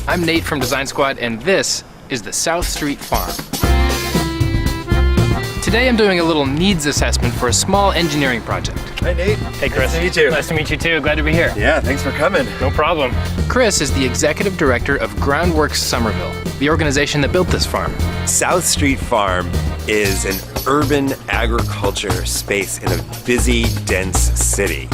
I'm Nate from Design Squad, and this is the South Street Farm. Today I'm doing a little needs assessment for a small engineering project. Hi Nate. Hey Chris. Nice to meet you. Nice to meet you too. Glad to be here. Yeah, thanks for coming. No problem. Chris is the executive director of Groundworks Somerville, the organization that built this farm. South Street Farm is an urban agriculture space in a busy, dense city.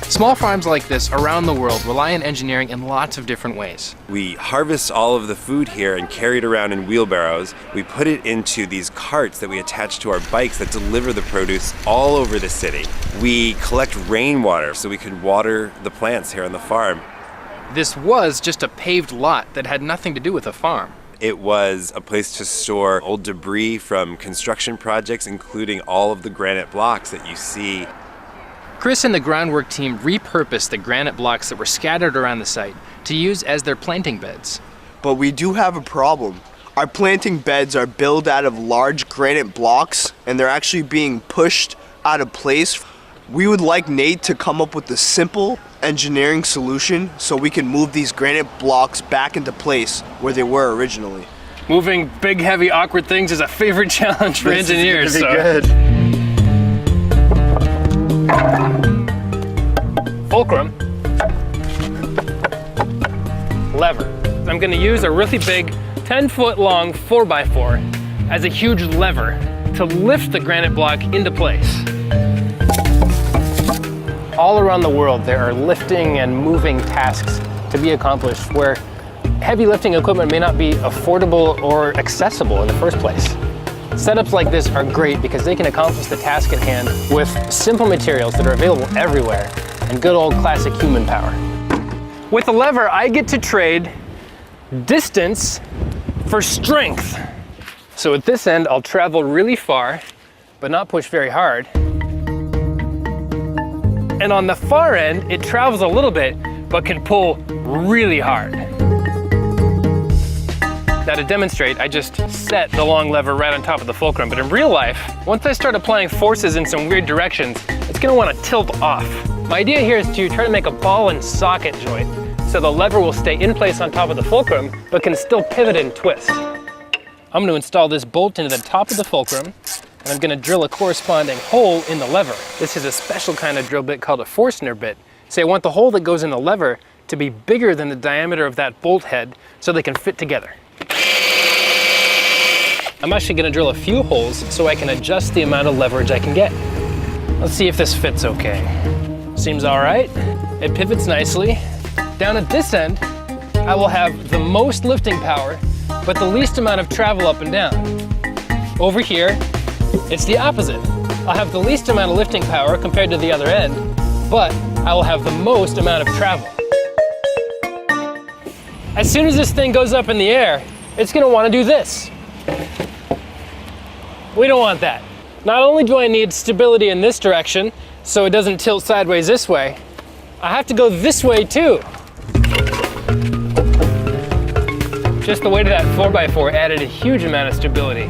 Small farms like this around the world rely on engineering in lots of different ways. We harvest all of the food here and carry it around in wheelbarrows. We put it into these carts that we attach to our bikes that deliver the produce all over the city. We collect rainwater so we can water the plants here on the farm. This was just a paved lot that had nothing to do with a farm. It was a place to store old debris from construction projects, including all of the granite blocks that you see. Chris and the groundwork team repurposed the granite blocks that were scattered around the site to use as their planting beds. But we do have a problem. Our planting beds are built out of large granite blocks, and they're actually being pushed out of place. We would like Nate to come up with a simple engineering solution so we can move these granite blocks back into place where they were originally. Moving big, heavy, awkward things is a favorite challenge for engineers. This is gonna be good. Fulcrum. Lever. I'm going to use a really big 10-foot long 4x4 as a huge lever to lift the granite block into place. All around the world there are lifting and moving tasks to be accomplished where heavy lifting equipment may not be affordable or accessible in the first place. Setups like this are great because they can accomplish the task at hand with simple materials that are available everywhere and good old classic human power. With the lever, I get to trade distance for strength. So at this end, I'll travel really far, but not push very hard. And on the far end, it travels a little bit, but can pull really hard. Now to demonstrate, I just set the long lever right on top of the fulcrum, but in real life, once I start applying forces in some weird directions, it's gonna wanna tilt off. My idea here is to try to make a ball and socket joint, so the lever will stay in place on top of the fulcrum, but can still pivot and twist. I'm gonna install this bolt into the top of the fulcrum, and I'm gonna drill a corresponding hole in the lever. This is a special kind of drill bit called a Forstner bit. So I want the hole that goes in the lever to be bigger than the diameter of that bolt head so they can fit together. I'm actually gonna drill a few holes so I can adjust the amount of leverage I can get. Let's see if this fits okay. Seems all right. It pivots nicely. Down at this end, I will have the most lifting power, but the least amount of travel up and down. Over here, it's the opposite. I'll have the least amount of lifting power compared to the other end, but I will have the most amount of travel. As soon as this thing goes up in the air, it's gonna wanna do this. We don't want that. Not only do I need stability in this direction, so it doesn't tilt sideways this way, I have to go this way too. Just the weight of that 4x4 added a huge amount of stability.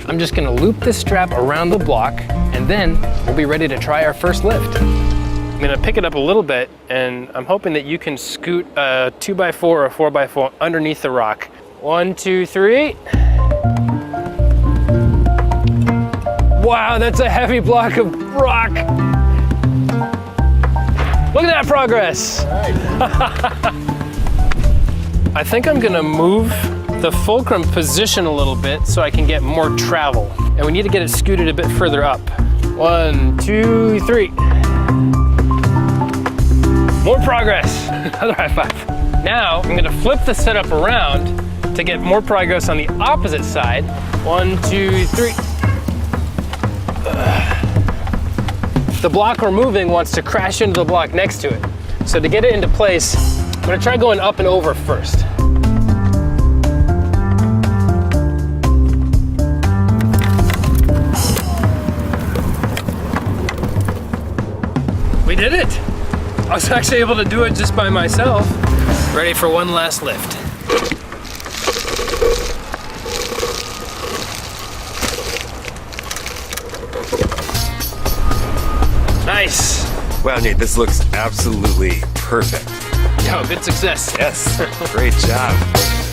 I'm just gonna loop this strap around the block, and then we'll be ready to try our first lift. I'm gonna pick it up a little bit, and I'm hoping that you can scoot a 2x4 or a 4x4 underneath the rock. 1, 2, 3. Wow, that's a heavy block of rock. Look at that progress. I think I'm gonna move the fulcrum position a little bit so I can get more travel. And we need to get it scooted a bit further up. 1, 2, 3. More progress. Another high five. Now I'm gonna flip the setup around to get more progress on the opposite side. 1, 2, 3. The block we're moving wants to crash into the block next to it. So to get it into place, I'm gonna try going up and over first. We did it! I was actually able to do it just by myself. Ready for one last lift. Nice. Wow, Nate, this looks absolutely perfect. go, good success. Yes, great job.